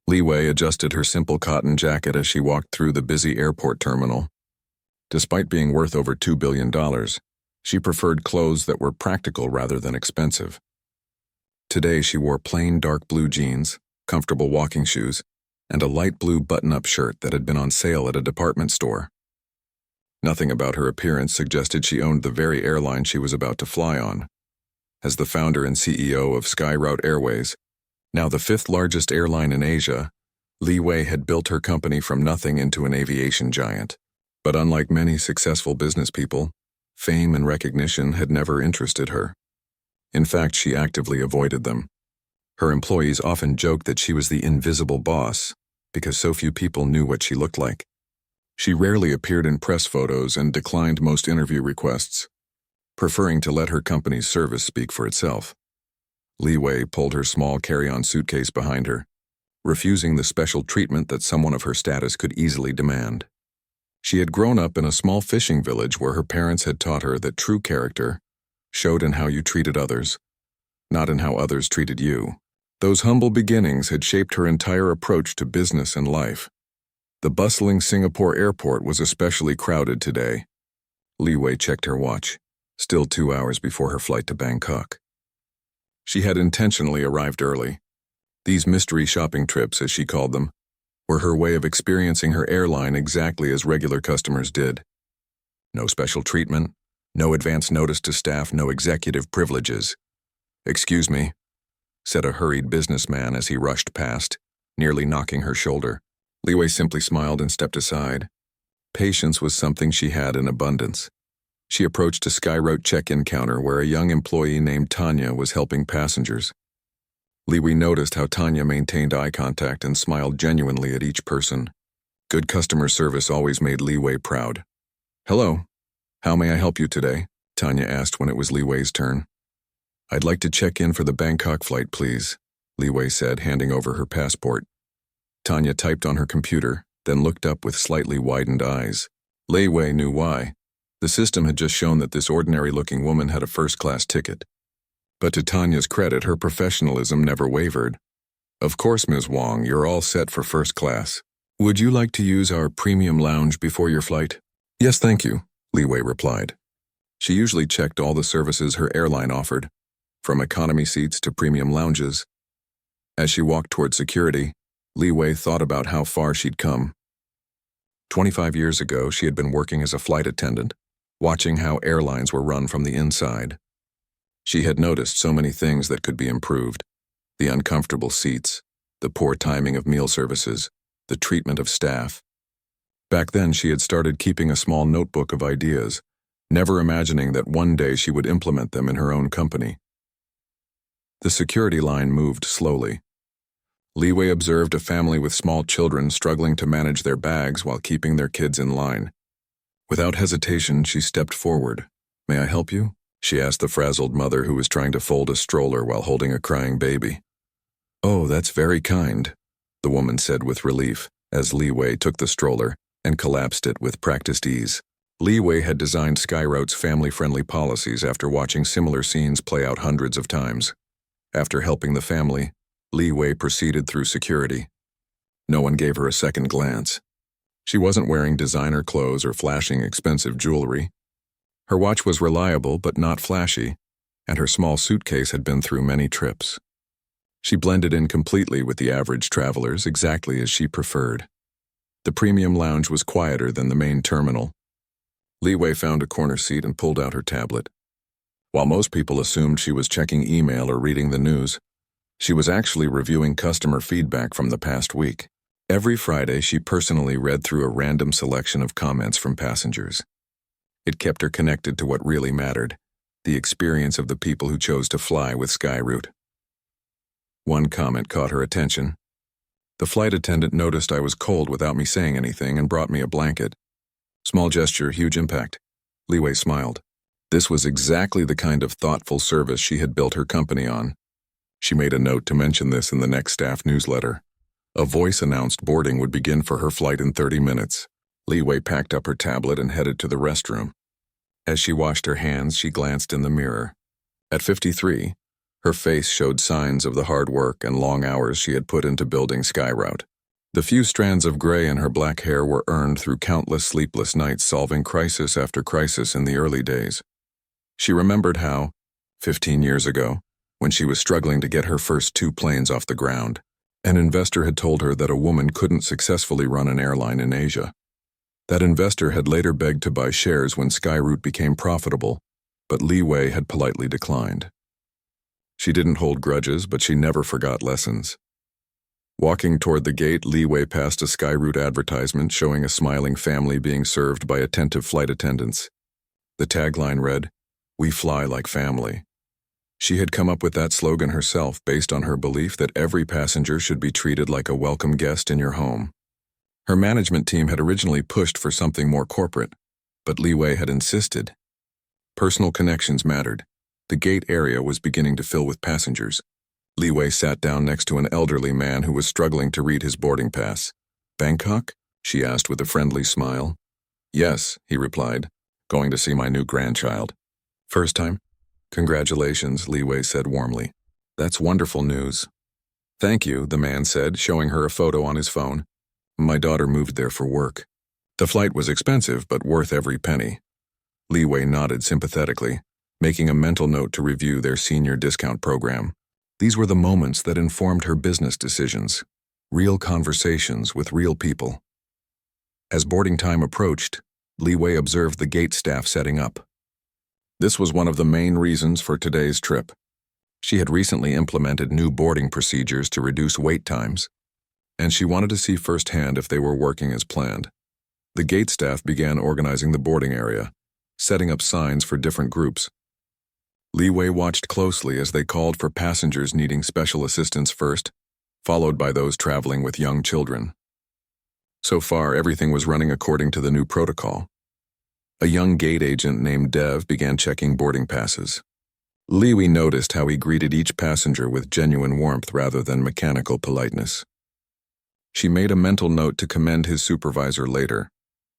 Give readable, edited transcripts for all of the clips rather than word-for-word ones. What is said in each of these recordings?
Li Wei adjusted her simple cotton jacket as she walked through the busy airport terminal. Despite being worth over $2 billion, she preferred clothes that were practical rather than expensive. Today she wore plain dark blue jeans, comfortable walking shoes, and a light blue button-up shirt that had been on sale at a department store. Nothing about her appearance suggested she owned the very airline she was about to fly on. As the founder and CEO of SkyRoute Airways, now the fifth largest airline in Asia, Li Wei had built her company from nothing into an aviation giant. But unlike many successful business people, fame and recognition had never interested her. In fact, she actively avoided them. Her employees often joked that she was the invisible boss because so few people knew what she looked like. She rarely appeared in press photos and declined most interview requests, preferring to let her company's service speak for itself. Li Wei pulled her small carry-on suitcase behind her, refusing the special treatment that someone of her status could easily demand. She had grown up in a small fishing village where her parents had taught her that true character showed in how you treated others, not in how others treated you. Those humble beginnings had shaped her entire approach to business and life. The bustling Singapore airport was especially crowded today. Li Wei checked her watch, still 2 hours before her flight to Bangkok. She had intentionally arrived early. These mystery shopping trips, as she called them, were her way of experiencing her airline exactly as regular customers did. No special treatment, no advance notice to staff, no executive privileges. "Excuse me," said a hurried businessman as he rushed past, nearly knocking her shoulder. Li Wei simply smiled and stepped aside. Patience was something she had in abundance. She approached a SkyRoute check-in counter where a young employee named Tanya was helping passengers. Li Wei noticed how Tanya maintained eye contact and smiled genuinely at each person. Good customer service always made Li Wei proud. "Hello, how may I help you today?" Tanya asked when it was Li Wei's turn. "I'd like to check in for the Bangkok flight, please," Li Wei said, handing over her passport. Tanya typed on her computer, then looked up with slightly widened eyes. Li Wei knew why. The system had just shown that this ordinary-looking woman had a first-class ticket. But to Tanya's credit, her professionalism never wavered. "Of course, Ms. Wong, you're all set for first class. Would you like to use our premium lounge before your flight?" "Yes, thank you," Li Wei replied. She usually checked all the services her airline offered, from economy seats to premium lounges. As she walked toward security, Li Wei thought about how far she'd come. 25 years ago, she had been working as a flight attendant, watching how airlines were run from the inside. She had noticed so many things that could be improved: the uncomfortable seats, the poor timing of meal services, the treatment of staff. Back then, she had started keeping a small notebook of ideas, never imagining that one day she would implement them in her own company. The security line moved slowly. Li Wei observed a family with small children struggling to manage their bags while keeping their kids in line. Without hesitation, she stepped forward. "May I help you?" she asked the frazzled mother who was trying to fold a stroller while holding a crying baby. "Oh, that's very kind," the woman said with relief as Li Wei took the stroller and collapsed it with practiced ease. Li Wei had designed SkyRoute's family-friendly policies after watching similar scenes play out hundreds of times. After helping the family, Li Wei proceeded through security. No one gave her a second glance. She wasn't wearing designer clothes or flashing expensive jewelry. Her watch was reliable but not flashy, and her small suitcase had been through many trips. She blended in completely with the average travelers, exactly as she preferred. The premium lounge was quieter than the main terminal. Li Wei found a corner seat and pulled out her tablet. While most people assumed she was checking email or reading the news, she was actually reviewing customer feedback from the past week. Every Friday, she personally read through a random selection of comments from passengers. It kept her connected to what really mattered: the experience of the people who chose to fly with SkyRoute. One comment caught her attention. The flight attendant noticed I was cold without me saying anything and brought me a blanket. Small gesture, huge impact. Li Wei smiled. This was exactly the kind of thoughtful service she had built her company on. She made a note to mention this in the next staff newsletter. A voice announced boarding would begin for her flight in 30 minutes. Li Wei packed up her tablet and headed to the restroom. As she washed her hands, she glanced in the mirror. At 53, Her face showed signs of the hard work and long hours she had put into building SkyRoute. The few strands of gray in her black hair were earned through countless sleepless nights solving crisis after crisis in the early days. She remembered how, 15 years ago, when she was struggling to get her first 2 planes off the ground, an investor had told her that a woman couldn't successfully run an airline in Asia. That investor had later begged to buy shares when SkyRoute became profitable, but Li Wei had politely declined. She didn't hold grudges, but she never forgot lessons. Walking toward the gate, Li Wei passed a SkyRoute advertisement showing a smiling family being served by attentive flight attendants. The tagline read, "We fly like family." She had come up with that slogan herself based on her belief that every passenger should be treated like a welcome guest in your home. Her management team had originally pushed for something more corporate, but Li Wei had insisted. Personal connections mattered. The gate area was beginning to fill with passengers. Li Wei sat down next to an elderly man who was struggling to read his boarding pass. "Bangkok?" she asked with a friendly smile. "Yes," he replied, "going to see my new grandchild." "First time?" "Congratulations," Li Wei said warmly. "That's wonderful news." "Thank you," the man said, showing her a photo on his phone. "My daughter moved there for work." The flight was expensive, but worth every penny. Li Wei nodded sympathetically, making a mental note to review their senior discount program. These were the moments that informed her business decisions. Real conversations with real people. As boarding time approached, Li Wei observed the gate staff setting up. This was one of the main reasons for today's trip. She had recently implemented new boarding procedures to reduce wait times, and she wanted to see firsthand if they were working as planned. The gate staff began organizing the boarding area, setting up signs for different groups. Li Wei watched closely as they called for passengers needing special assistance first, followed by those traveling with young children. So far, everything was running according to the new protocol. A young gate agent named Dev began checking boarding passes. Li Wei noticed how he greeted each passenger with genuine warmth rather than mechanical politeness. She made a mental note to commend his supervisor later.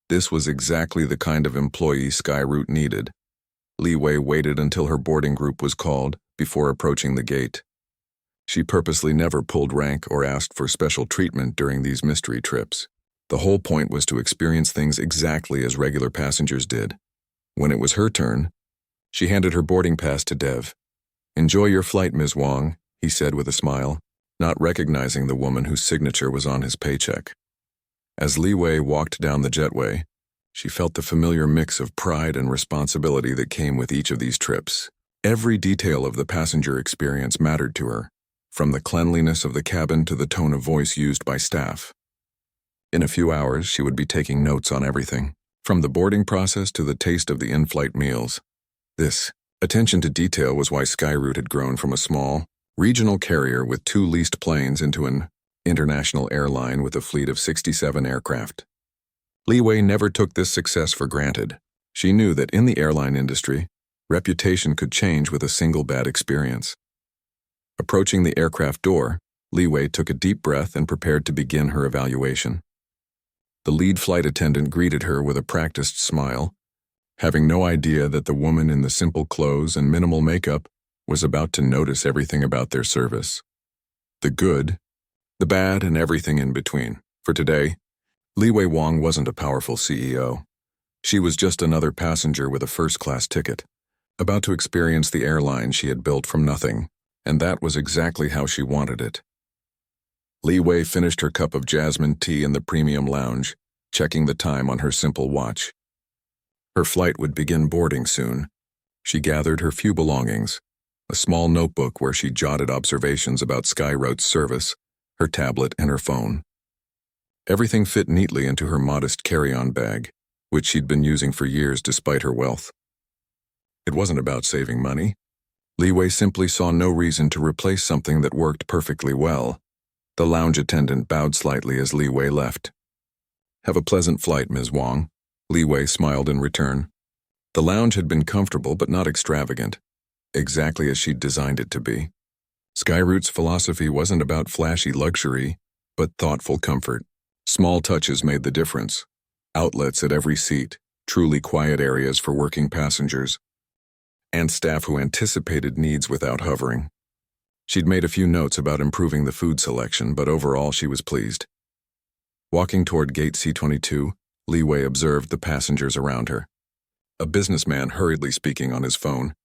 This was exactly the kind of employee SkyRoute needed. Li Wei waited until her boarding group was called before approaching the gate. She purposely never pulled rank or asked for special treatment during these mystery trips. The whole point was to experience things exactly as regular passengers did. When it was her turn, she handed her boarding pass to Dev. "Enjoy your flight, Ms. Wong," he said with a smile, not recognizing the woman whose signature was on his paycheck. As Li Wei walked down the jetway, she felt the familiar mix of pride and responsibility that came with each of these trips. Every detail of the passenger experience mattered to her, from the cleanliness of the cabin to the tone of voice used by staff. In a few hours, she would be taking notes on everything, from the boarding process to the taste of the in-flight meals. This attention to detail was why SkyRoute had grown from a small, regional carrier with 2 leased planes into an international airline with a fleet of 67 aircraft. Li Wei never took this success for granted. She knew that in the airline industry, reputation could change with a single bad experience. Approaching the aircraft door, Li Wei took a deep breath and prepared to begin her evaluation. The lead flight attendant greeted her with a practiced smile, having no idea that the woman in the simple clothes and minimal makeup was about to notice everything about their service. The good, the bad, and everything in between. For today, Li Wei Wong wasn't a powerful CEO. She was just another passenger with a first-class ticket, about to experience the airline she had built from nothing, and that was exactly how she wanted it. Li Wei finished her cup of jasmine tea in the premium lounge, checking the time on her simple watch. Her flight would begin boarding soon. She gathered her few belongings, a small notebook where she jotted observations about SkyRoute's service, her tablet, and her phone. Everything fit neatly into her modest carry-on bag, which she'd been using for years despite her wealth. It wasn't about saving money. Li Wei simply saw no reason to replace something that worked perfectly well. The lounge attendant bowed slightly as Li Wei left. "Have a pleasant flight, Ms. Wong." Li Wei smiled in return. The lounge had been comfortable but not extravagant, exactly as she'd designed it to be. SkyRoute's philosophy wasn't about flashy luxury, but thoughtful comfort. Small touches made the difference. Outlets at every seat, truly quiet areas for working passengers, and staff who anticipated needs without hovering. She'd made a few notes about improving the food selection, but overall she was pleased. Walking toward gate C-22, Li Wei observed the passengers around her. A businessman hurriedly speaking on his phone,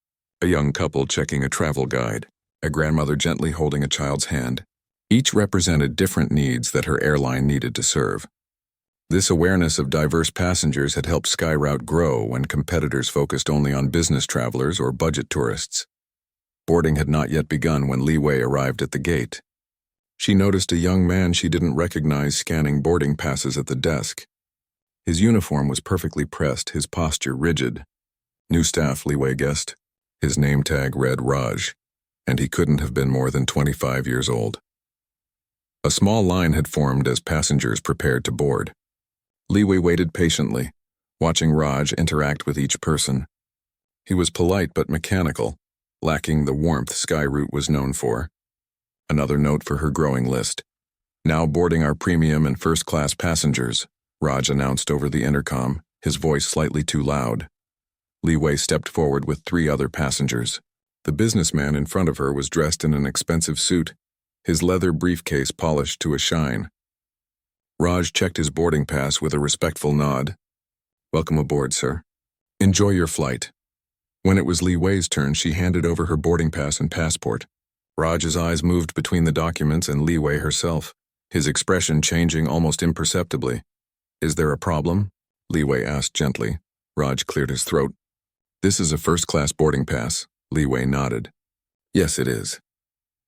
a young couple checking a travel guide, a grandmother gently holding a child's hand. Each represented different needs that her airline needed to serve. This awareness of diverse passengers had helped SkyRoute grow when competitors focused only on business travelers or budget tourists. Boarding had not yet begun when Li Wei arrived at the gate. She noticed a young man she didn't recognize scanning boarding passes at the desk. His uniform was perfectly pressed, his posture rigid. New staff, Li Wei guessed. His name tag read Raj, and he couldn't have been more than 25 years old. A small line had formed as passengers prepared to board. Li Wei waited patiently, watching Raj interact with each person. He was polite but mechanical, lacking the warmth SkyRoute was known for. Another note for her growing list. Now boarding our premium and first-class passengers, Raj announced over the intercom, his voice slightly too loud. Li Wei stepped forward with 3 other passengers. The businessman in front of her was dressed in an expensive suit, his leather briefcase polished to a shine. Raj checked his boarding pass with a respectful nod. "Welcome aboard, sir. Enjoy your flight." When it was Li Wei's turn, she handed over her boarding pass and passport. Raj's eyes moved between the documents and Li Wei herself, his expression changing almost imperceptibly. "Is there a problem?" Li Wei asked gently. Raj cleared his throat. "This is a first-class boarding pass." Li Wei nodded. "Yes, it is."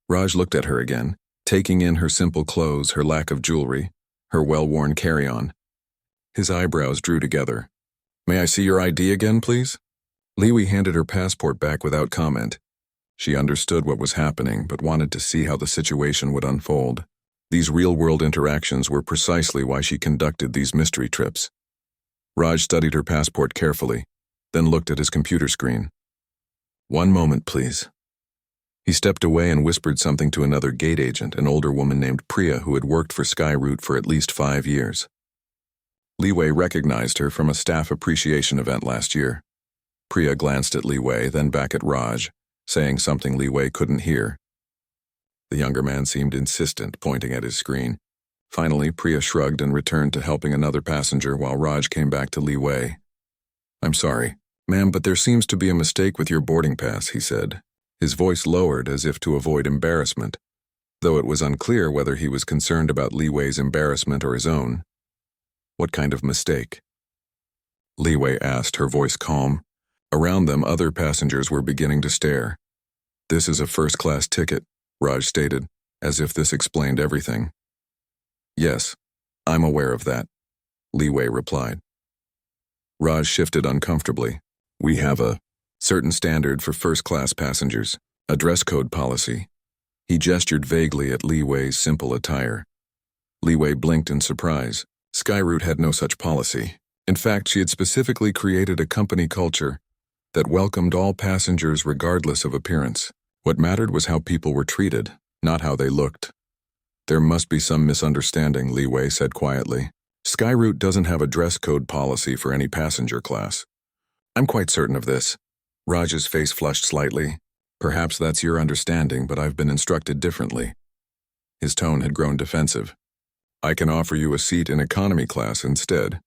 Raj looked at her again, taking in her simple clothes, her lack of jewelry, her well-worn carry-on. His eyebrows drew together. "May I see your ID again, please?" Li Wei handed her passport back without comment. She understood what was happening, but wanted to see how the situation would unfold. These real-world interactions were precisely why she conducted these mystery trips. Raj studied her passport carefully, then looked at his computer screen. "One moment, please." He stepped away and whispered something to another gate agent, an older woman named Priya who had worked for SkyRoute for at least 5 years. Li Wei recognized her from a staff appreciation event last year. Priya glanced at Li Wei, then back at Raj, saying something Li Wei couldn't hear. The younger man seemed insistent, pointing at his screen. Finally, Priya shrugged and returned to helping another passenger while Raj came back to Li Wei. "I'm sorry, ma'am, but there seems to be a mistake with your boarding pass," he said. His voice lowered as if to avoid embarrassment, though it was unclear whether he was concerned about Li Wei's embarrassment or his own. "What kind of mistake?" Li Wei asked, her voice calm. Around them, other passengers were beginning to stare. "This is a first-class ticket," Raj stated, as if this explained everything. "Yes, I'm aware of that," Li Wei replied. Raj shifted uncomfortably. "We have a certain standard for first-class passengers, a dress code policy." He gestured vaguely at Li Wei's simple attire. Li Wei blinked in surprise. SkyRoute had no such policy. In fact, she had specifically created a company culture that welcomed all passengers regardless of appearance. What mattered was how people were treated, not how they looked. "There must be some misunderstanding," Li Wei said quietly. "SkyRoute doesn't have a dress code policy for any passenger class." "I'm quite certain of this." Raj's face flushed slightly. "Perhaps that's your understanding, but I've been instructed differently." His tone had grown defensive. "I can offer you a seat in economy class instead.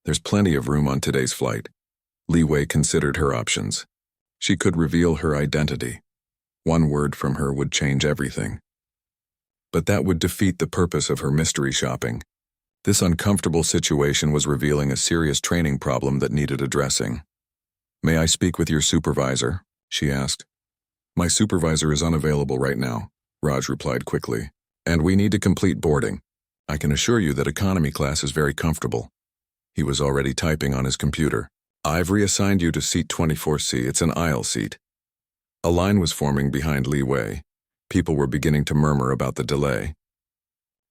There's plenty of room on today's flight." Li Wei considered her options. She could reveal her identity. One word from her would change everything. But that would defeat the purpose of her mystery shopping. This uncomfortable situation was revealing a serious training problem that needed addressing. "May I speak with your supervisor?" she asked. "My supervisor is unavailable right now," Raj replied quickly. "And we need to complete boarding. I can assure you that economy class is very comfortable." He was already typing on his computer. "I've reassigned you to seat 24C. It's an aisle seat." A line was forming behind Li Wei. People were beginning to murmur about the delay.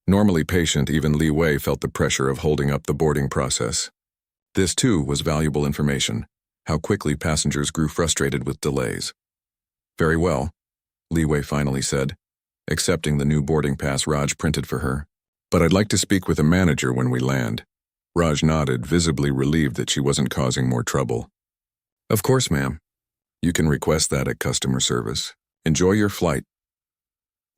Normally patient, even Li Wei felt the pressure of holding up the boarding process. This, too, was valuable information, how quickly passengers grew frustrated with delays. "Very well," Li Wei finally said, accepting the new boarding pass Raj printed for her. "But I'd like to speak with a manager when we land." Raj nodded, visibly relieved that she wasn't causing more trouble. "Of course, ma'am. You can request that at customer service. Enjoy your flight."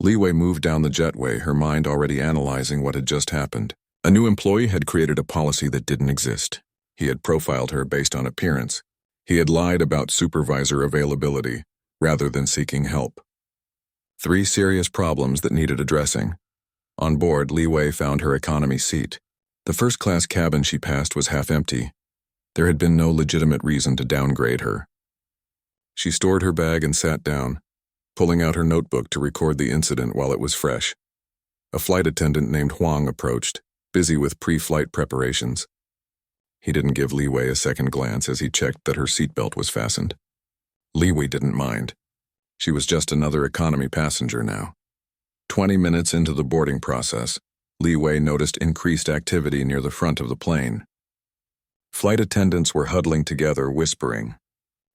Li Wei moved down the jetway, her mind already analyzing what had just happened. A new employee had created a policy that didn't exist. He had profiled her based on appearance. He had lied about supervisor availability, rather than seeking help. 3 serious problems that needed addressing. On board, Li Wei found her economy seat. The first-class cabin she passed was half empty. There had been no legitimate reason to downgrade her. She stored her bag and sat down, pulling out her notebook to record the incident while it was fresh. A flight attendant named Huang approached, busy with pre-flight preparations. He didn't give Li Wei a second glance as he checked that her seatbelt was fastened. Li Wei didn't mind. She was just another economy passenger now. 20 minutes into the boarding process, Li Wei noticed increased activity near the front of the plane. Flight attendants were huddling together, whispering.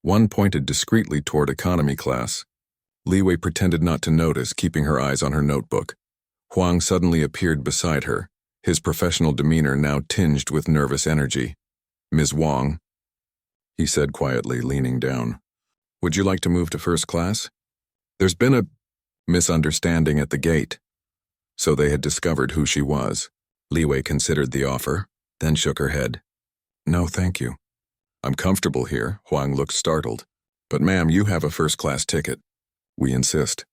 One pointed discreetly toward economy class. Li Wei pretended not to notice, keeping her eyes on her notebook. Huang suddenly appeared beside her, his professional demeanor now tinged with nervous energy. "Ms. Wang," he said quietly, leaning down. "Would you like to move to first class? There's been a misunderstanding at the gate." So they had discovered who she was. Li Wei considered the offer, then shook her head. "No, thank you. I'm comfortable here." Huang looked startled. "But ma'am, you have a first-class ticket. We insist."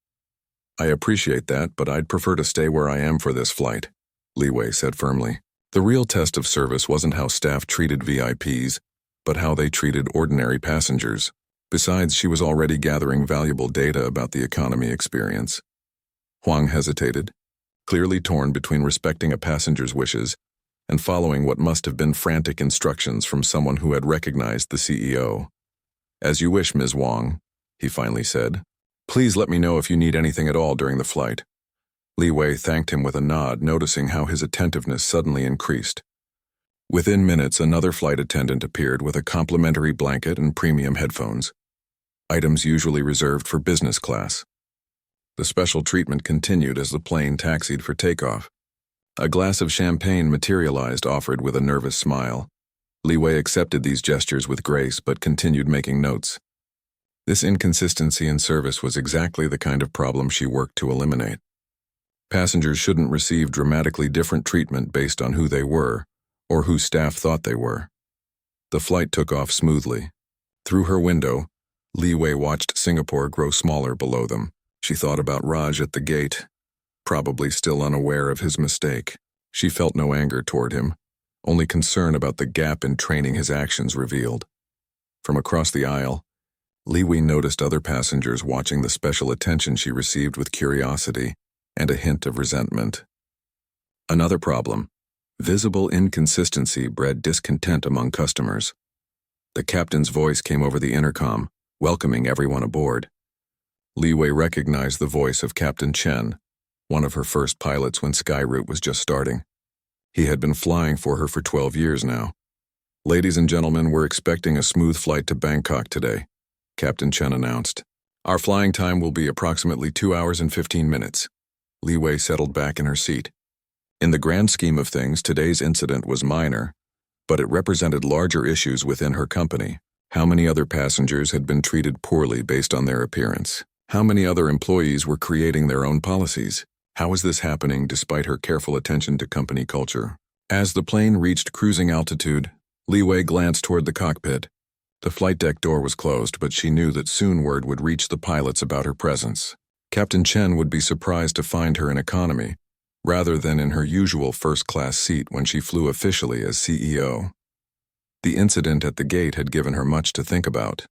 "I appreciate that, but I'd prefer to stay where I am for this flight," Li Wei said firmly. The real test of service wasn't how staff treated VIPs, but how they treated ordinary passengers. Besides, she was already gathering valuable data about the economy experience. Huang hesitated, clearly torn between respecting a passenger's wishes and following what must have been frantic instructions from someone who had recognized the CEO. "As you wish, Ms. Wang," he finally said. "Please let me know if you need anything at all during the flight." Li Wei thanked him with a nod, noticing how his attentiveness suddenly increased. Within minutes, another flight attendant appeared with a complimentary blanket and premium headphones, items usually reserved for business class. The special treatment continued as the plane taxied for takeoff. A glass of champagne materialized, offered with a nervous smile. Li Wei accepted these gestures with grace but continued making notes. This inconsistency in service was exactly the kind of problem she worked to eliminate. Passengers shouldn't receive dramatically different treatment based on who they were, or who staff thought they were. The flight took off smoothly. Through her window, Li Wei watched Singapore grow smaller below them. She thought about Raj at the gate, probably still unaware of his mistake. She felt no anger toward him, only concern about the gap in training his actions revealed. From across the aisle, Li Wei noticed other passengers watching the special attention she received with curiosity and a hint of resentment. Another problem. Visible inconsistency bred discontent among customers. The captain's voice came over the intercom, welcoming everyone aboard. Li Wei recognized the voice of Captain Chen, one of her first pilots when Skyroute was just starting. He had been flying for her for 12 years now. "Ladies and gentlemen, we're expecting a smooth flight to Bangkok today," Captain Chen announced. "Our flying time will be approximately 2 hours and 15 minutes. Li Wei settled back in her seat. In the grand scheme of things, today's incident was minor, but it represented larger issues within her company. How many other passengers had been treated poorly based on their appearance? How many other employees were creating their own policies? How was this happening despite her careful attention to company culture? As the plane reached cruising altitude, Li Wei glanced toward the cockpit. The flight deck door was closed, but she knew that soon word would reach the pilots about her presence. Captain Chen would be surprised to find her in economy, rather than in her usual first-class seat when she flew officially as CEO. The incident at the gate had given her much to think about.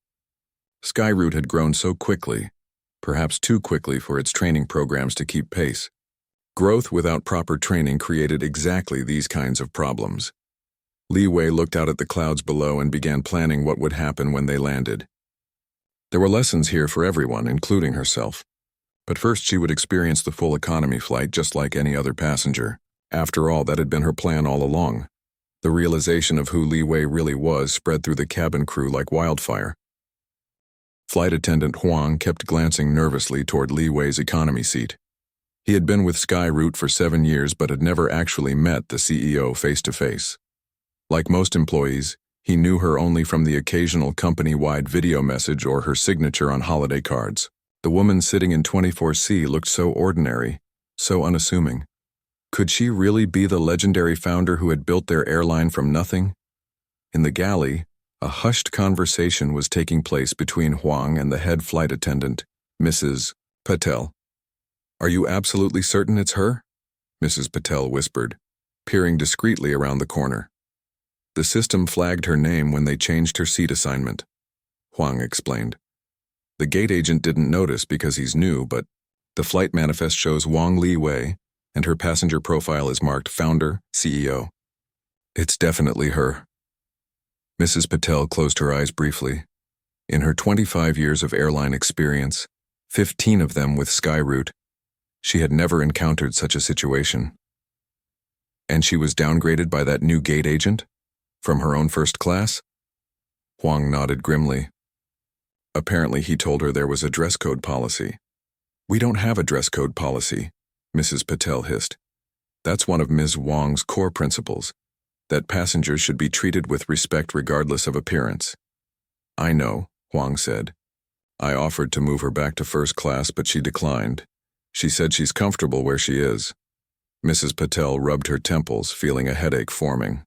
Skyroute had grown so quickly, perhaps too quickly for its training programs to keep pace. Growth without proper training created exactly these kinds of problems. Li Wei looked out at the clouds below and began planning what would happen when they landed. There were lessons here for everyone, including herself. But first she would experience the full economy flight just like any other passenger. After all, that had been her plan all along. The realization of who Li Wei really was spread through the cabin crew like wildfire. Flight attendant Huang kept glancing nervously toward Li Wei's economy seat. He had been with Skyroute for 7 years but had never actually met the CEO face-to-face. Like most employees, he knew her only from the occasional company-wide video message or her signature on holiday cards. The woman sitting in 24C looked so ordinary, so unassuming. Could she really be the legendary founder who had built their airline from nothing? In the galley, a hushed conversation was taking place between Huang and the head flight attendant, Mrs. Patel. "Are you absolutely certain it's her?" Mrs. Patel whispered, peering discreetly around the corner. "The system flagged her name when they changed her seat assignment," Huang explained. "The gate agent didn't notice because he's new, but the flight manifest shows Wang Li Wei, and her passenger profile is marked Founder, CEO. It's definitely her." Mrs. Patel closed her eyes briefly. In her 25 years of airline experience, 15 of them with Skyroute, she had never encountered such a situation. And she was downgraded by that new gate agent? From her own first class? Huang nodded grimly. Apparently he told her there was a dress code policy. "We don't have a dress code policy," Mrs. Patel hissed. "That's one of Ms. Wang's core principles, that passengers should be treated with respect regardless of appearance." "I know," Huang said. "I offered to move her back to first class, but she declined. She said she's comfortable where she is." Mrs. Patel rubbed her temples, feeling a headache forming.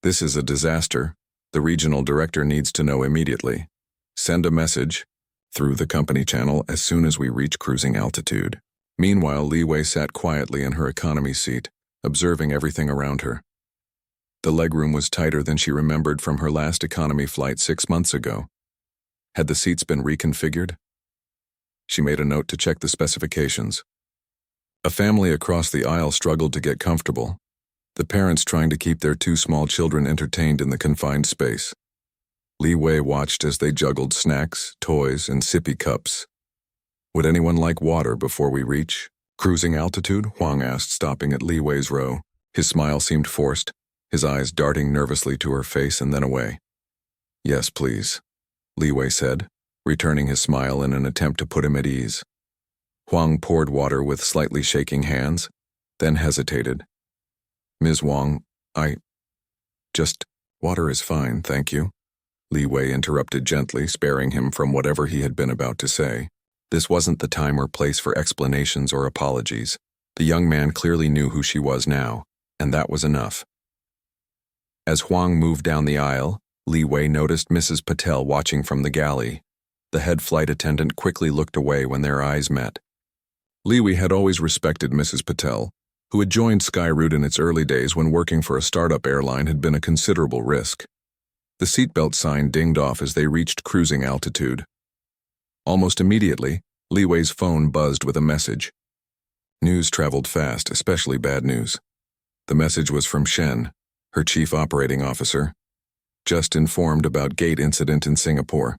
"This is a disaster. The regional director needs to know immediately. Send a message through the company channel as soon as we reach cruising altitude." Meanwhile, Li Wei sat quietly in her economy seat, observing everything around her. The legroom was tighter than she remembered from her last economy flight 6 months ago. Had the seats been reconfigured? She made a note to check the specifications. A family across the aisle struggled to get comfortable, the parents trying to keep their 2 small children entertained in the confined space. Li Wei watched as they juggled snacks, toys, and sippy cups. "Would anyone like water before we reach cruising altitude?" Huang asked, stopping at Li Wei's row. His smile seemed forced, his eyes darting nervously to her face and then away. "Yes, please," Li Wei said, returning his smile in an attempt to put him at ease. Huang poured water with slightly shaking hands, then hesitated. "Ms. Wang, water is fine, thank you," Li Wei interrupted gently, sparing him from whatever he had been about to say. This wasn't the time or place for explanations or apologies. The young man clearly knew who she was now, and that was enough. As Huang moved down the aisle, Li Wei noticed Mrs. Patel watching from the galley. The head flight attendant quickly looked away when their eyes met. Li Wei had always respected Mrs. Patel, who had joined Skyroute in its early days when working for a startup airline had been a considerable risk. The seatbelt sign dinged off as they reached cruising altitude. Almost immediately, Li Wei's phone buzzed with a message. News traveled fast, especially bad news. The message was from Shen, her chief operating officer. "Just informed about gate incident in Singapore.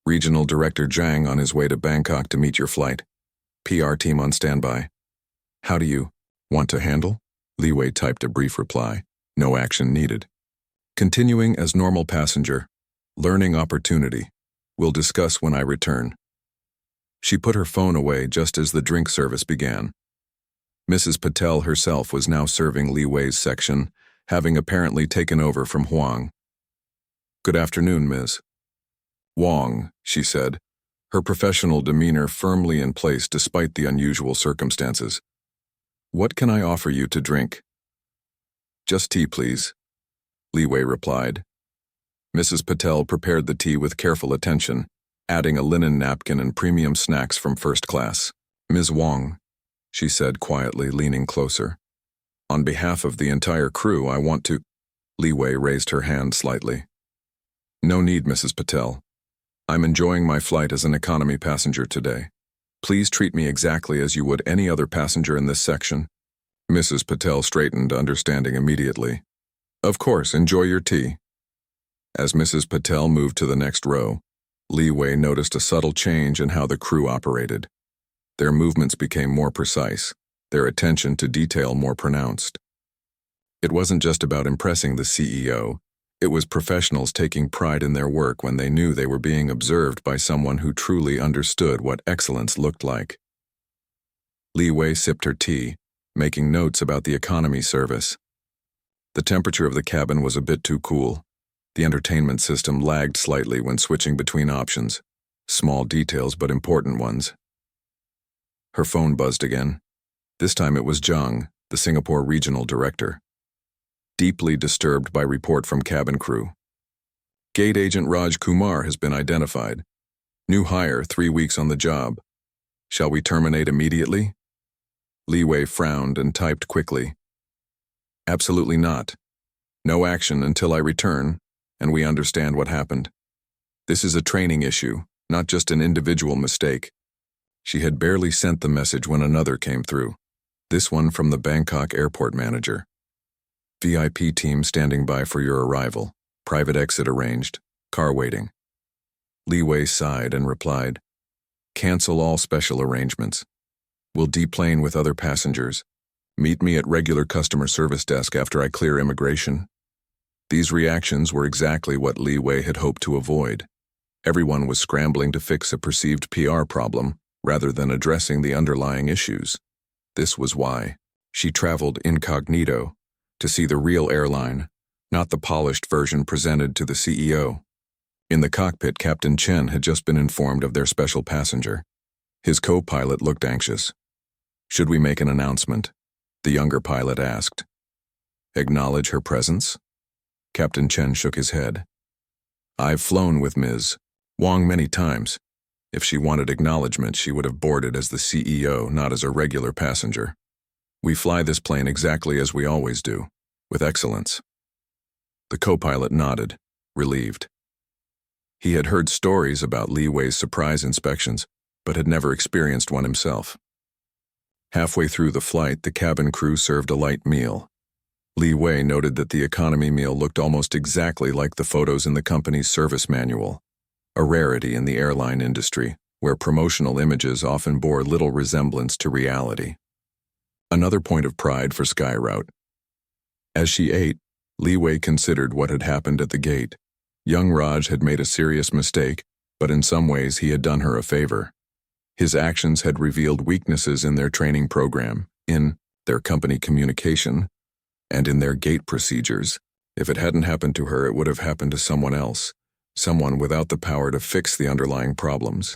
Regional Director Zhang on his way to Bangkok to meet your flight. PR team on standby. How do you want to handle?" Li Wei typed a brief reply. No action needed. "Continuing as normal passenger. Learning opportunity. We'll discuss when I return." She put her phone away just as the drink service began. Mrs. Patel herself was now serving Li Wei's section, having apparently taken over from Huang. "Good afternoon, Ms. Wang," she said, her professional demeanor firmly in place despite the unusual circumstances. "What can I offer you to drink?" "Just tea, please," Li Wei replied. Mrs. Patel prepared the tea with careful attention, adding a linen napkin and premium snacks from first class. "Ms. Wang," she said quietly, leaning closer. "On behalf of the entire crew, I want to—" Li Wei raised her hand slightly. "No need, Mrs. Patel. I'm enjoying my flight as an economy passenger today. Please treat me exactly as you would any other passenger in this section." Mrs. Patel straightened, understanding immediately. "Of course, enjoy your tea." As Mrs. Patel moved to the next row, Li Wei noticed a subtle change in how the crew operated. Their movements became more precise, their attention to detail more pronounced. It wasn't just about impressing the CEO, it was professionals taking pride in their work when they knew they were being observed by someone who truly understood what excellence looked like. Li Wei sipped her tea, making notes about the economy service. The temperature of the cabin was a bit too cool. The entertainment system lagged slightly when switching between options. Small details, but important ones. Her phone buzzed again. This time it was Zhang, the Singapore regional director. Deeply disturbed by report from cabin crew. Gate agent Raj Kumar has been identified. New hire, 3 weeks on the job. Shall we terminate immediately? Li Wei frowned and typed quickly. Absolutely not. No action until I return, and we understand what happened. This is a training issue, not just an individual mistake. She had barely sent the message when another came through. This one from the Bangkok airport manager. VIP team standing by for your arrival. Private exit arranged. Car waiting. Li Wei sighed and replied, cancel all special arrangements. We'll deplane with other passengers. Meet me at regular customer service desk after I clear immigration. These reactions were exactly what Li Wei had hoped to avoid. Everyone was scrambling to fix a perceived PR problem rather than addressing the underlying issues. This was why she traveled incognito to see the real airline, not the polished version presented to the CEO. In the cockpit, Captain Chen had just been informed of their special passenger. His co-pilot looked anxious. Should we make an announcement? The younger pilot asked. Acknowledge her presence? Captain Chen shook his head. I've flown with Ms. Wang many times. If she wanted acknowledgement, she would have boarded as the CEO, not as a regular passenger. We fly this plane exactly as we always do, with excellence. The co-pilot nodded, relieved. He had heard stories about Li Wei's surprise inspections, but had never experienced one himself. Halfway through the flight, the cabin crew served a light meal. Li Wei noted that the economy meal looked almost exactly like the photos in the company's service manual, a rarity in the airline industry, where promotional images often bore little resemblance to reality. Another point of pride for SkyRoute. As she ate, Li Wei considered what had happened at the gate. Young Raj had made a serious mistake, but in some ways he had done her a favor. His actions had revealed weaknesses in their training program, in their company communication, and in their gate procedures. If it hadn't happened to her, it would have happened to someone else, someone without the power to fix the underlying problems.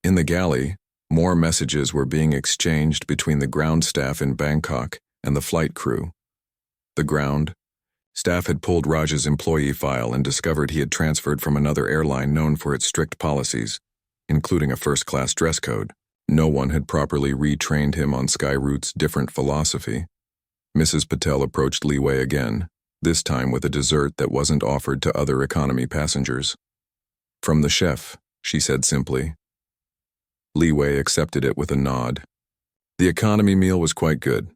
In the galley, more messages were being exchanged between the ground staff in Bangkok and the flight crew. The ground staff had pulled Raj's employee file and discovered he had transferred from another airline known for its strict policies, including a first-class dress code. No one had properly retrained him on SkyRoute's different philosophy. Mrs. Patel approached Li Wei again, this time with a dessert that wasn't offered to other economy passengers. From the chef, she said simply. Li Wei accepted it with a nod. The economy meal was quite good.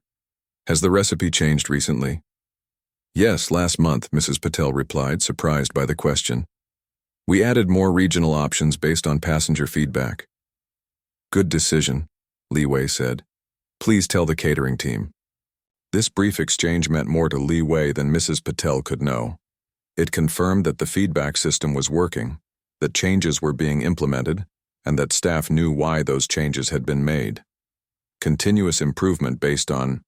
Has the recipe changed recently? Yes, last month, Mrs. Patel replied, surprised by the question. We added more regional options based on passenger feedback. Good decision, Li Wei said. Please tell the catering team. This brief exchange meant more to Li Wei than Mrs. Patel could know. It confirmed that the feedback system was working, that changes were being implemented, and that staff knew why those changes had been made. Continuous improvement based on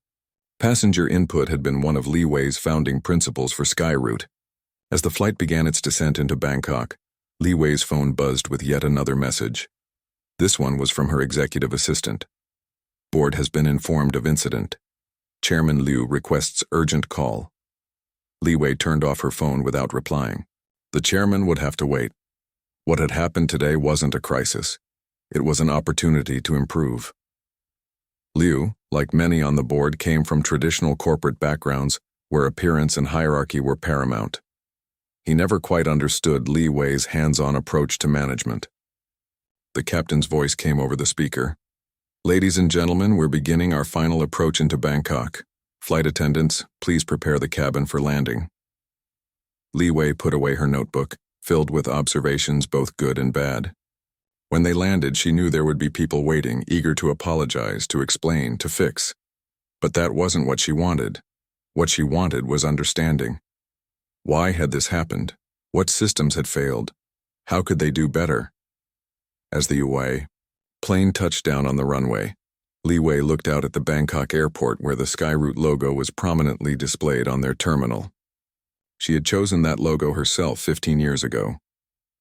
passenger input had been one of Li Wei's founding principles for SkyRoute. As the flight began its descent into Bangkok, Li Wei's phone buzzed with yet another message. This one was from her executive assistant. Board has been informed of incident. Chairman Liu requests urgent call. Li Wei turned off her phone without replying. The chairman would have to wait. What had happened today wasn't a crisis. It was an opportunity to improve. Liu, like many on the board, came from traditional corporate backgrounds where appearance and hierarchy were paramount. He never quite understood Li Wei's hands-on approach to management. The captain's voice came over the speaker. Ladies and gentlemen, we're beginning our final approach into Bangkok. Flight attendants, please prepare the cabin for landing. Li Wei put away her notebook, filled with observations both good and bad. When they landed, she knew there would be people waiting, eager to apologize, to explain, to fix. But that wasn't what she wanted. What she wanted was understanding. Why had this happened? What systems had failed? How could they do better? As the plane touched down on the runway, Li Wei looked out at the Bangkok airport where the SkyRoute logo was prominently displayed on their terminal. She had chosen that logo herself 15 years ago.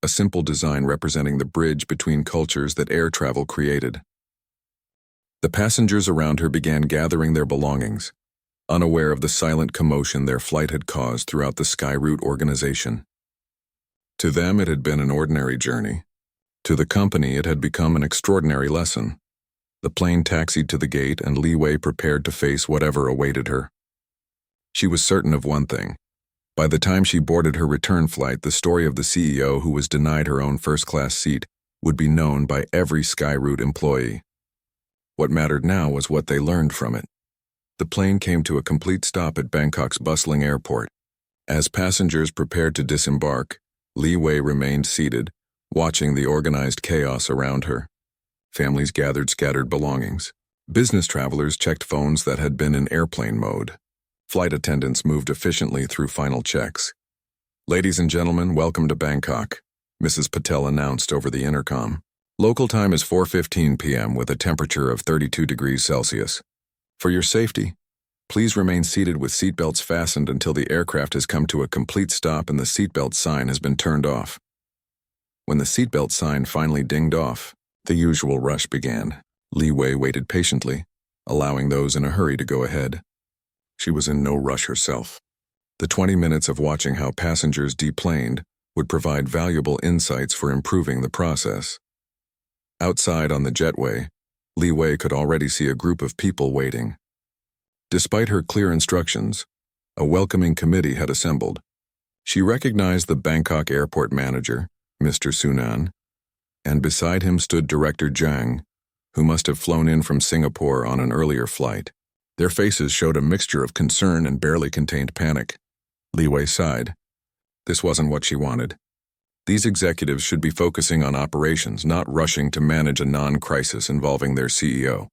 a simple design representing the bridge between cultures that air travel created. The passengers around her began gathering their belongings, unaware of the silent commotion their flight had caused throughout the Skyroute organization. To them, it had been an ordinary journey. To the company, it had become an extraordinary lesson. The plane taxied to the gate, and Li Wei prepared to face whatever awaited her. She was certain of one thing. By the time she boarded her return flight, the story of the CEO who was denied her own first-class seat would be known by every Skyroute employee. What mattered now was what they learned from it. The plane came to a complete stop at Bangkok's bustling airport. As passengers prepared to disembark, Li Wei remained seated, watching the organized chaos around her. Families gathered scattered belongings. Business travelers checked phones that had been in airplane mode. Flight attendants moved efficiently through final checks. "Ladies and gentlemen, welcome to Bangkok," Mrs. Patel announced over the intercom. "Local time is 4:15 p.m. with a temperature of 32 degrees Celsius. For your safety, please remain seated with seatbelts fastened until the aircraft has come to a complete stop and the seatbelt sign has been turned off." When the seatbelt sign finally dinged off, the usual rush began. Li Wei waited patiently, allowing those in a hurry to go ahead. She was in no rush herself. The 20 minutes of watching how passengers deplaned would provide valuable insights for improving the process. Outside on the jetway, Li Wei could already see a group of people waiting. Despite her clear instructions, a welcoming committee had assembled. She recognized the Bangkok airport manager, Mr. Sunan, and beside him stood Director Zhang, who must have flown in from Singapore on an earlier flight. Their faces showed a mixture of concern and barely contained panic. Li Wei sighed. This wasn't what she wanted. These executives should be focusing on operations, not rushing to manage a non-crisis involving their CEO.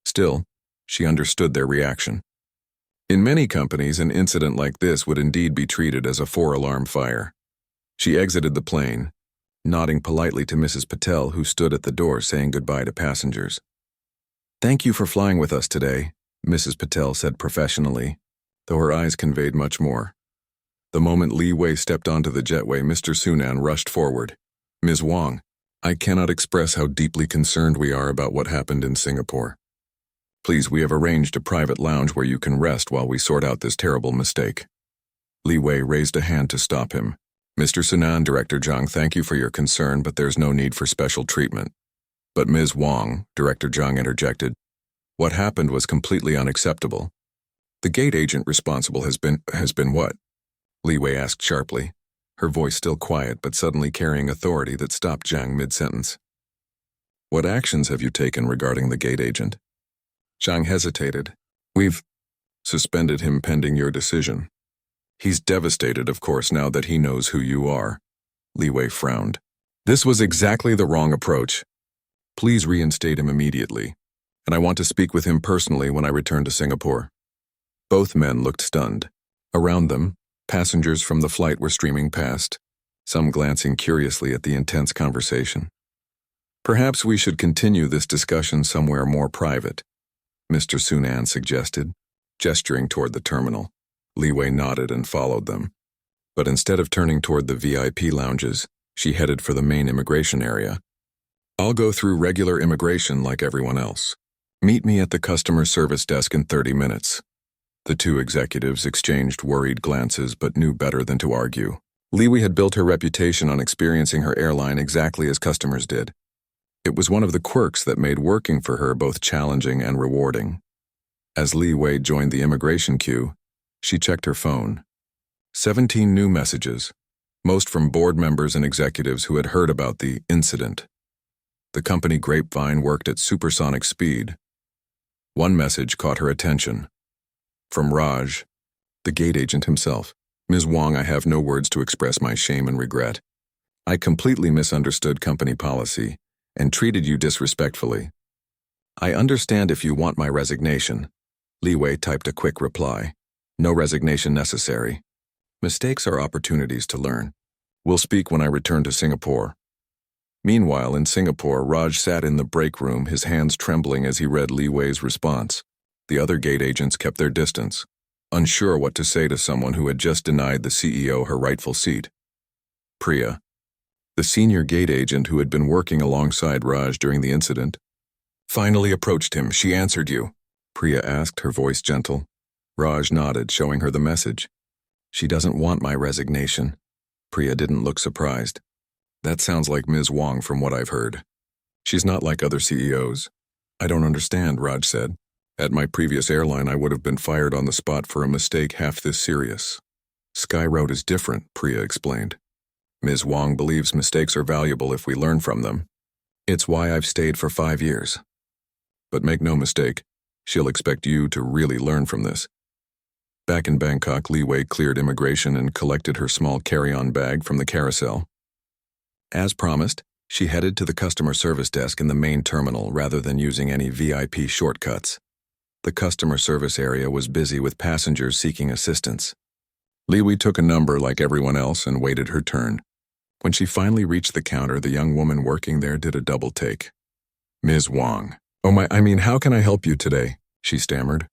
Still, she understood their reaction. In many companies, an incident like this would indeed be treated as a four-alarm fire. She exited the plane, nodding politely to Mrs. Patel, who stood at the door saying goodbye to passengers. "Thank you for flying with us today," Mrs. Patel said professionally, though her eyes conveyed much more. The moment Li Wei stepped onto the jetway, Mr. Sunan rushed forward. "Ms. Wang, I cannot express how deeply concerned we are about what happened in Singapore. Please, we have arranged a private lounge where you can rest while we sort out this terrible mistake." Li Wei raised a hand to stop him. "Mr. Sunan, Director Zhang, thank you for your concern, but there's no need for special treatment." "But Ms. Wang," Director Zhang interjected, "what happened was completely unacceptable. The gate agent responsible has been what?" Li Wei asked sharply, her voice still quiet but suddenly carrying authority that stopped Zhang mid-sentence. "What actions have you taken regarding the gate agent?" Zhang hesitated. "We've suspended him pending your decision. He's devastated, of course, now that he knows who you are." Li Wei frowned. "This was exactly the wrong approach. Please reinstate him immediately, and I want to speak with him personally when I return to Singapore." Both men looked stunned. Around them, passengers from the flight were streaming past, some glancing curiously at the intense conversation. "Perhaps we should continue this discussion somewhere more private," Mr. Sunan suggested, gesturing toward the terminal. Li Wei nodded and followed them. But instead of turning toward the VIP lounges, she headed for the main immigration area. "I'll go through regular immigration like everyone else. Meet me at the customer service desk in 30 minutes. The two executives exchanged worried glances but knew better than to argue. Li Wei had built her reputation on experiencing her airline exactly as customers did. It was one of the quirks that made working for her both challenging and rewarding. As Li Wei joined the immigration queue, she checked her phone. 17 new messages, most from board members and executives who had heard about the incident. The company grapevine worked at supersonic speed. One message caught her attention. From Raj, the gate agent himself. "Ms. Wang, I have no words to express my shame and regret. I completely misunderstood company policy and treated you disrespectfully. I understand if you want my resignation." Li Wei typed a quick reply. "No resignation necessary. Mistakes are opportunities to learn. We'll speak when I return to Singapore." Meanwhile, in Singapore, Raj sat in the break room, his hands trembling as he read Li Wei's response. The other gate agents kept their distance, unsure what to say to someone who had just denied the CEO her rightful seat. "Priya, The senior gate agent who had been working alongside Raj during the incident finally approached him. "She answered you?" Priya asked, her voice gentle. Raj nodded, showing her the message. "She doesn't want my resignation." Priya didn't look surprised. "That sounds like Ms. Wong from what I've heard. She's not like other CEOs." "I don't understand," Raj said. "At my previous airline, I would have been fired on the spot for a mistake half this serious." "Sky Road is different," Priya explained. "Ms. Wong believes mistakes are valuable if we learn from them. It's why I've stayed for 5 years. But make no mistake, she'll expect you to really learn from this." Back in Bangkok, Li Wei cleared immigration and collected her small carry-on bag from the carousel. As promised, she headed to the customer service desk in the main terminal rather than using any VIP shortcuts. The customer service area was busy with passengers seeking assistance. Li Wei took a number like everyone else and waited her turn. When she finally reached the counter, the young woman working there did a double take. "Ms. Wong. How can I help you today?" she stammered.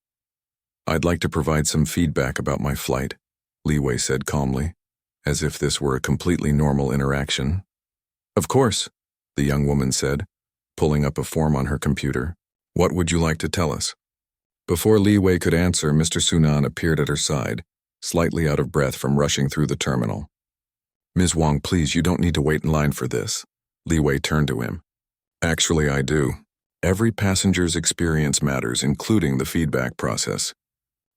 "I'd like to provide some feedback about my flight," Li Wei said calmly, as if this were a completely normal interaction. "Of course," the young woman said, pulling up a form on her computer. "What would you like to tell us?" Before Li Wei could answer, Mr. Sunan appeared at her side, slightly out of breath from rushing through the terminal. "Ms. Wong, please, you don't need to wait in line for this." Li Wei turned to him. "Actually, I do. Every passenger's experience matters, including the feedback process.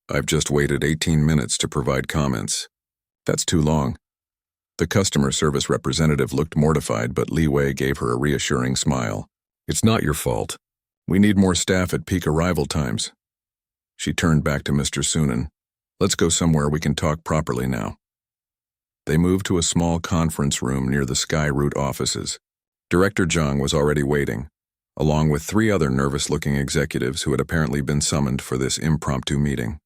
I've just waited 18 minutes to provide comments. That's too long." The customer service representative looked mortified, but Li Wei gave her a reassuring smile. "It's not your fault. We need more staff at peak arrival times." She turned back to Mr. Sunan. "Let's go somewhere we can talk properly now." They moved to a small conference room near the Sky Route offices. Director Zhang was already waiting, along with 3 other nervous-looking executives who had apparently been summoned for this impromptu meeting.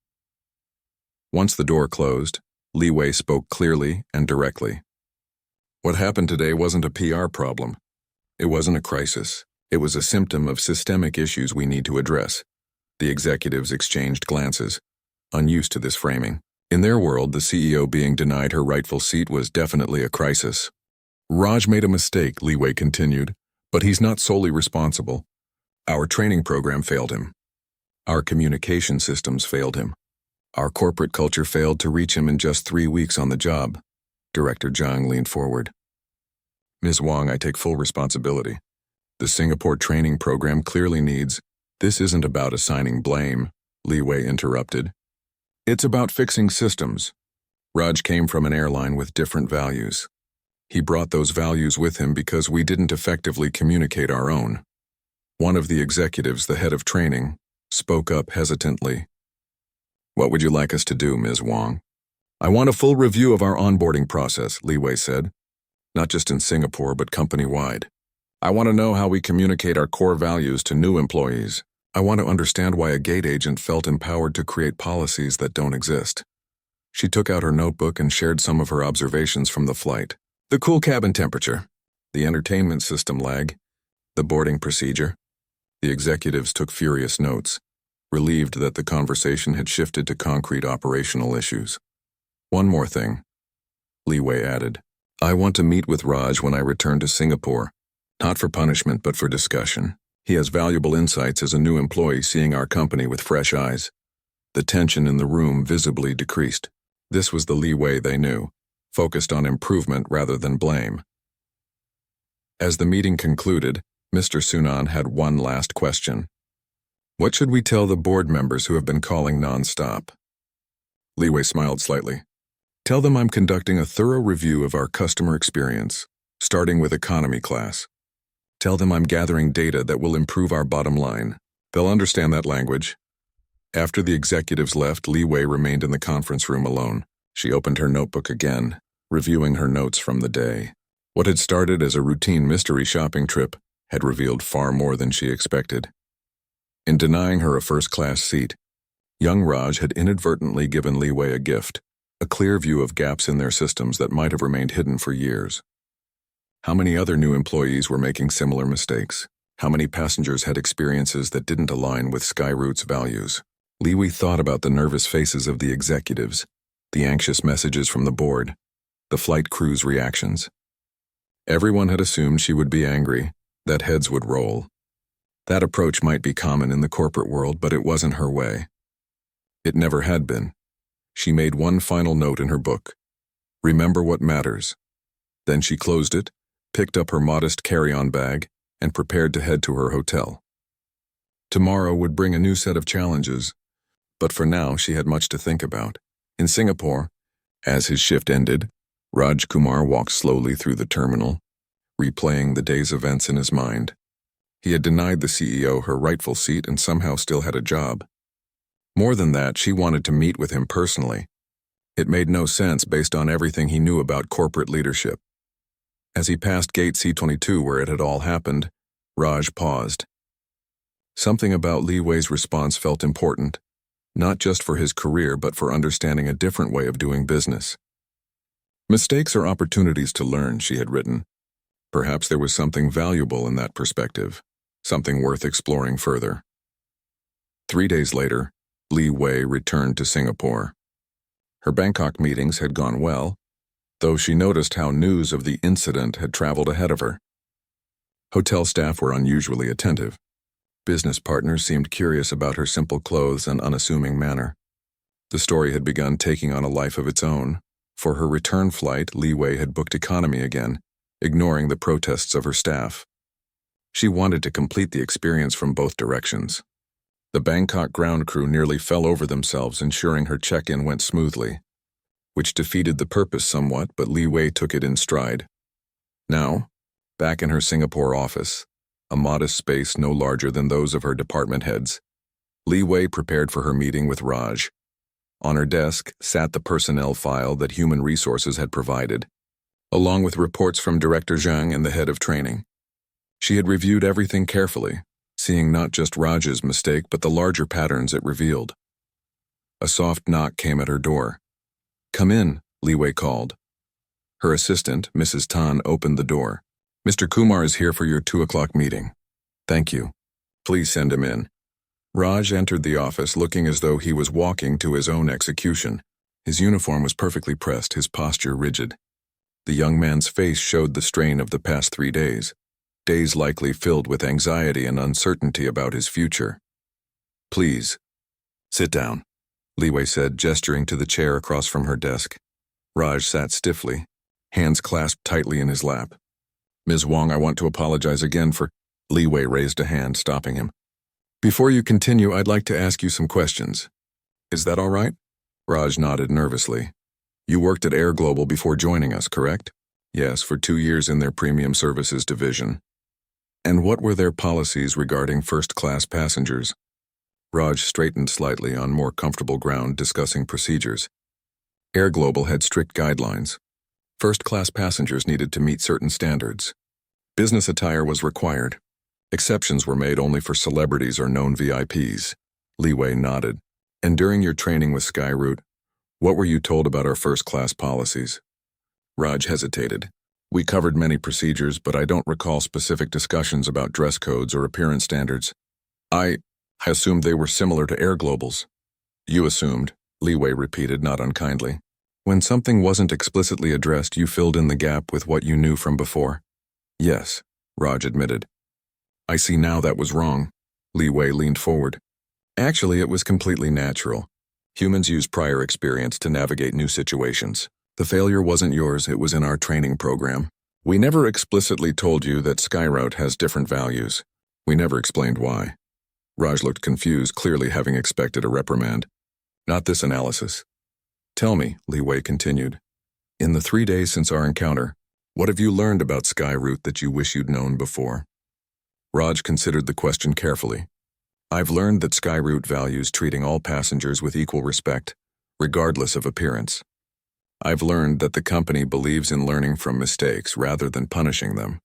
Once the door closed, Li Wei spoke clearly and directly. "What happened today wasn't a PR problem. It wasn't a crisis. It was a symptom of systemic issues we need to address." The executives exchanged glances, unused to this framing. In their world, the CEO being denied her rightful seat was definitely a crisis. "Raj made a mistake," Li Wei continued, "but he's not solely responsible. Our training program failed him. Our communication systems failed him. Our corporate culture failed to reach him in just 3 weeks on the job." Director Zhang leaned forward. "Ms. Wong, I take full responsibility. The Singapore training program clearly needs—" "This isn't about assigning blame," Li Wei interrupted. "It's about fixing systems. Raj came from an airline with different values. He brought those values with him because we didn't effectively communicate our own." One of the executives, the head of training, spoke up hesitantly. "What would you like us to do, Ms. Wong?" "I want a full review of our onboarding process," Li Wei said. "Not just in Singapore, but company-wide. I want to know how we communicate our core values to new employees. I want to understand why a gate agent felt empowered to create policies that don't exist." She took out her notebook and shared some of her observations from the flight. The cool cabin temperature, the entertainment system lag, the boarding procedure. The executives took furious notes, relieved that the conversation had shifted to concrete operational issues. "One more thing," Li Wei added. "I want to meet with Raj when I return to Singapore, not for punishment but for discussion. He has valuable insights as a new employee seeing our company with fresh eyes." The tension in the room visibly decreased. This was the Li Wei they knew, focused on improvement rather than blame. As the meeting concluded, Mr. Sunan had one last question. "What should we tell the board members who have been calling non-stop?" Li Wei smiled slightly. "Tell them I'm conducting a thorough review of our customer experience, starting with economy class. Tell them I'm gathering data that will improve our bottom line. They'll understand that language." After the executives left, Li Wei remained in the conference room alone. She opened her notebook again, reviewing her notes from the day. What had started as a routine mystery shopping trip had revealed far more than she expected. In denying her a first-class seat, young Raj had inadvertently given Li Wei a gift, a clear view of gaps in their systems that might have remained hidden for years. How many other new employees were making similar mistakes? How many passengers had experiences that didn't align with Skyroute's values? Li Wei thought about the nervous faces of the executives, the anxious messages from the board, the flight crew's reactions. Everyone had assumed she would be angry, that heads would roll. That approach might be common in the corporate world, but it wasn't her way. It never had been. She made one final note in her book. Remember what matters. Then she closed it, picked up her modest carry-on bag, and prepared to head to her hotel. Tomorrow would bring a new set of challenges, but for now she had much to think about. In Singapore, as his shift ended, Raj Kumar walked slowly through the terminal, replaying the day's events in his mind. He had denied the CEO her rightful seat and somehow still had a job. More than that, she wanted to meet with him personally. It made no sense based on everything he knew about corporate leadership. As he passed gate C-22 where it had all happened, Raj paused. Something about Li Wei's response felt important, not just for his career but for understanding a different way of doing business. Mistakes are opportunities to learn, she had written. Perhaps there was something valuable in that perspective, something worth exploring further. 3 days later, Li Wei returned to Singapore. Her Bangkok meetings had gone well, though she noticed how news of the incident had traveled ahead of her. Hotel staff were unusually attentive. Business partners seemed curious about her simple clothes and unassuming manner. The story had begun taking on a life of its own. For her return flight, Li Wei had booked economy again, ignoring the protests of her staff. She wanted to complete the experience from both directions. The Bangkok ground crew nearly fell over themselves ensuring her check-in went smoothly, which defeated the purpose somewhat, but Li Wei took it in stride. Now, back in her Singapore office, a modest space no larger than those of her department heads, Li Wei prepared for her meeting with Raj. On her desk sat the personnel file that Human Resources had provided, along with reports from Director Zhang and the head of training. She had reviewed everything carefully, seeing not just Raj's mistake but the larger patterns it revealed. A soft knock came at her door. "Come in," Li Wei called. Her assistant, Mrs. Tan, opened the door. "Mr. Kumar is here for your 2 o'clock meeting." "Thank you. Please send him in." Raj entered the office looking as though he was walking to his own execution. His uniform was perfectly pressed, his posture rigid. The young man's face showed the strain of the past 3 days, days likely filled with anxiety and uncertainty about his future. "Please, sit down," Li Wei said, gesturing to the chair across from her desk. Raj sat stiffly, hands clasped tightly in his lap. "Ms. Wong, I want to apologize again for—" Li Wei raised a hand, stopping him. "Before you continue, I'd like to ask you some questions. Is that all right?" Raj nodded nervously. "You worked at Air Global before joining us, correct?" "Yes, for 2 years in their premium services division." "And what were their policies regarding first-class passengers?" Raj straightened slightly on more comfortable ground, discussing procedures. Air Global had strict guidelines. First-class passengers needed to meet certain standards. Business attire was required. Exceptions were made only for celebrities or known VIPs. Li Wei nodded. "And during your training with Skyroute, what were you told about our first-class policies?" Raj hesitated. "We covered many procedures, but I don't recall specific discussions about dress codes or appearance standards. I assumed they were similar to Air Global's." "You assumed," Li Wei repeated, not unkindly. "When something wasn't explicitly addressed, you filled in the gap with what you knew from before." "Yes," Raj admitted. "I see now that was wrong." Li Wei leaned forward. "Actually, it was completely natural. Humans use prior experience to navigate new situations. The failure wasn't yours, it was in our training program. We never explicitly told you that Skyroute has different values. We never explained why." Raj looked confused, clearly having expected a reprimand. "Not this analysis." "Tell me," Li Wei continued, "in the 3 days since our encounter, what have you learned about Skyroute that you wish you'd known before?" Raj considered the question carefully. "I've learned that Skyroute values treating all passengers with equal respect, regardless of appearance. I've learned that the company believes in learning from mistakes rather than punishing them.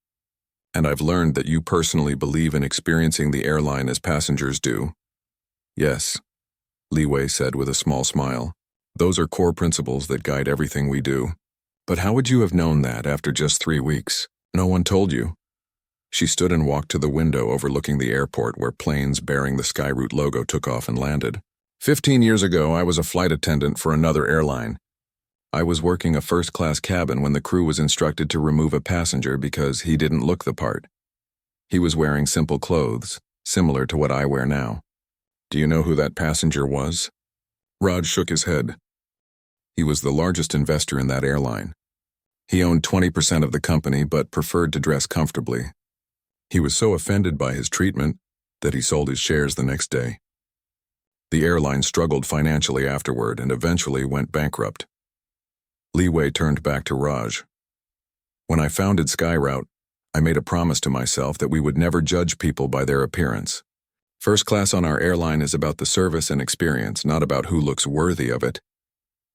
And I've learned that you personally believe in experiencing the airline as passengers do." "Yes," Li Wei said with a small smile. "Those are core principles that guide everything we do. But how would you have known that after just 3 weeks? No one told you." She stood and walked to the window overlooking the airport where planes bearing the Skyroute logo took off and landed. 15 years ago, I was a flight attendant for another airline. I was working a first-class cabin when the crew was instructed to remove a passenger because he didn't look the part. He was wearing simple clothes, similar to what I wear now. Do you know who that passenger was? Raj shook his head. He was the largest investor in that airline. He owned 20% of the company but preferred to dress comfortably. He was so offended by his treatment that he sold his shares the next day. The airline struggled financially afterward and eventually went bankrupt. Li Wei turned back to Raj. When I founded SkyRoute, I made a promise to myself that we would never judge people by their appearance. First class on our airline is about the service and experience, not about who looks worthy of it.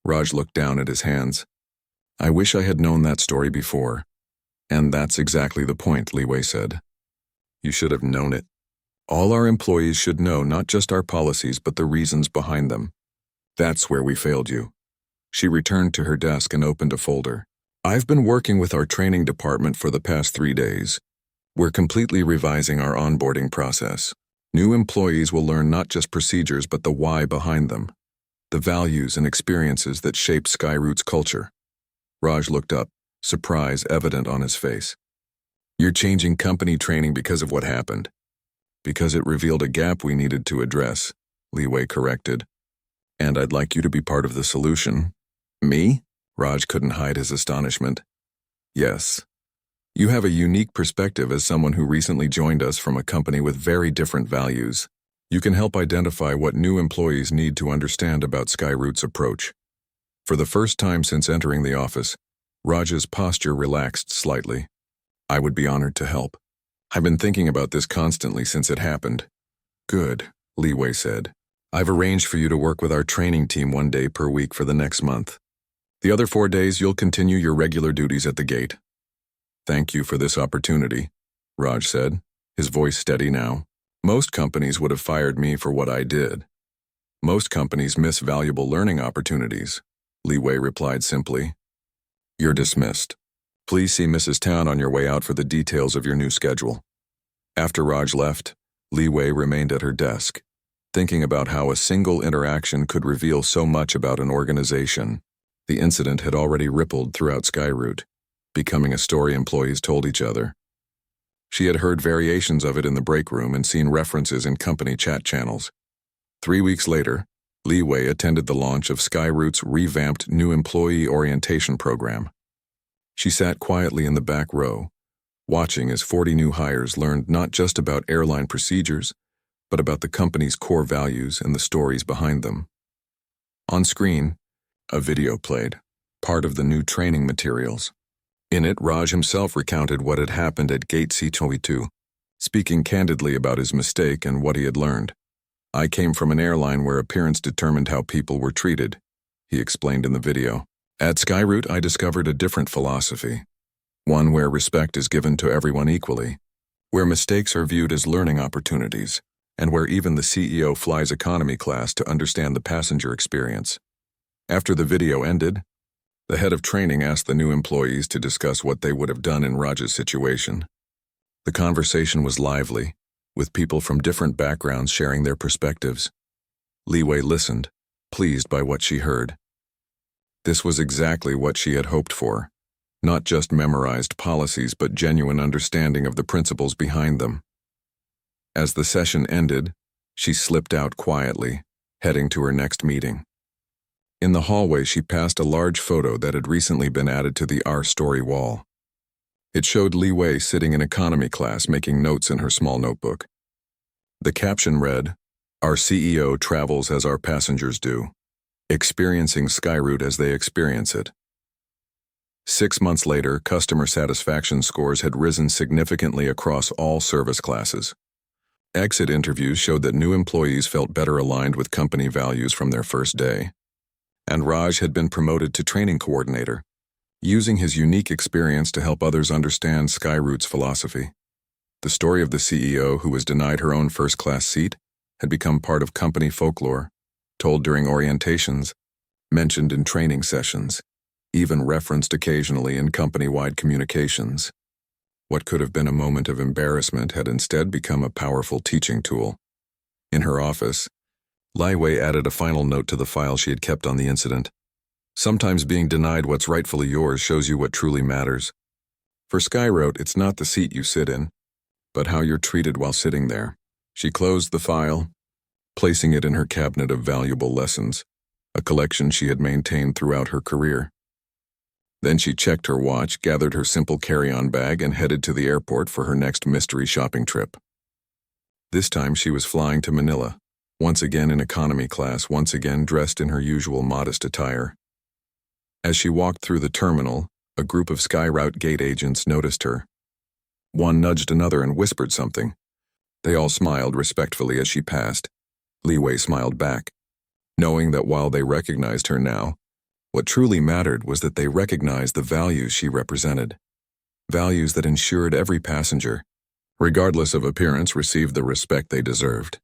Raj looked down at his hands. I wish I had known that story before. And that's exactly the point, Li Wei said. You should have known it. All our employees should know not just our policies but the reasons behind them. That's where we failed you. She returned to her desk and opened a folder. I've been working with our training department for the past 3 days. We're completely revising our onboarding process. New employees will learn not just procedures but the why behind them, the values and experiences that shape SkyRoute's culture. Raj looked up, surprise evident on his face. You're changing company training because of what happened. Because it revealed a gap we needed to address, Li Wei corrected. And I'd like you to be part of the solution. Me? Raj couldn't hide his astonishment. Yes. You have a unique perspective as someone who recently joined us from a company with very different values. You can help identify what new employees need to understand about SkyRoute's approach. For the first time since entering the office, Raj's posture relaxed slightly. I would be honored to help. I've been thinking about this constantly since it happened. Good, Li Wei said. I've arranged for you to work with our training team 1 day per week for the next month. The other 4 days you'll continue your regular duties at the gate. Thank you for this opportunity, Raj said, his voice steady now. Most companies would have fired me for what I did. Most companies miss valuable learning opportunities, Li Wei replied simply. You're dismissed. Please see Mrs. Town on your way out for the details of your new schedule. After Raj left, Li Wei remained at her desk, thinking about how a single interaction could reveal so much about an organization. The incident had already rippled throughout SkyRoute, becoming a story employees told each other. She had heard variations of it in the break room and seen references in company chat channels. 3 weeks later, Li Wei attended the launch of SkyRoute's revamped new employee orientation program. She sat quietly in the back row, watching as 40 new hires learned not just about airline procedures, but about the company's core values and the stories behind them. On screen, a video played, part of the new training materials. In it, Raj himself recounted what had happened at Gate C22, speaking candidly about his mistake and what he had learned. I came from an airline where appearance determined how people were treated, he explained in the video. At SkyRoute, I discovered a different philosophy, one where respect is given to everyone equally, where mistakes are viewed as learning opportunities, and where even the CEO flies economy class to understand the passenger experience. After the video ended, the head of training asked the new employees to discuss what they would have done in Raj's situation. The conversation was lively, with people from different backgrounds sharing their perspectives. Li Wei listened, pleased by what she heard. This was exactly what she had hoped for, not just memorized policies but genuine understanding of the principles behind them. As the session ended, she slipped out quietly, heading to her next meeting. In the hallway, she passed a large photo that had recently been added to the Our Story wall. It showed Li Wei sitting in economy class making notes in her small notebook. The caption read, "Our CEO travels as our passengers do, experiencing SkyRoute as they experience it." 6 months later, customer satisfaction scores had risen significantly across all service classes. Exit interviews showed that new employees felt better aligned with company values from their first day. And Raj had been promoted to training coordinator, using his unique experience to help others understand SkyRoute's philosophy. The story of the CEO who was denied her own first-class seat had become part of company folklore, told during orientations, mentioned in training sessions, even referenced occasionally in company-wide communications. What could have been a moment of embarrassment had instead become a powerful teaching tool. In her office, Li Wei added a final note to the file she had kept on the incident. Sometimes being denied what's rightfully yours shows you what truly matters. For Skyrote, it's not the seat you sit in, but how you're treated while sitting there. She closed the file, placing it in her cabinet of valuable lessons, a collection she had maintained throughout her career. Then she checked her watch, gathered her simple carry-on bag, and headed to the airport for her next mystery shopping trip. This time she was flying to Manila, once again in economy class, once again dressed in her usual modest attire. As she walked through the terminal, a group of Skyroute gate agents noticed her. One nudged another and whispered something. They all smiled respectfully as she passed. Li Wei smiled back, knowing that while they recognized her now, what truly mattered was that they recognized the values she represented. Values that ensured every passenger, regardless of appearance, received the respect they deserved.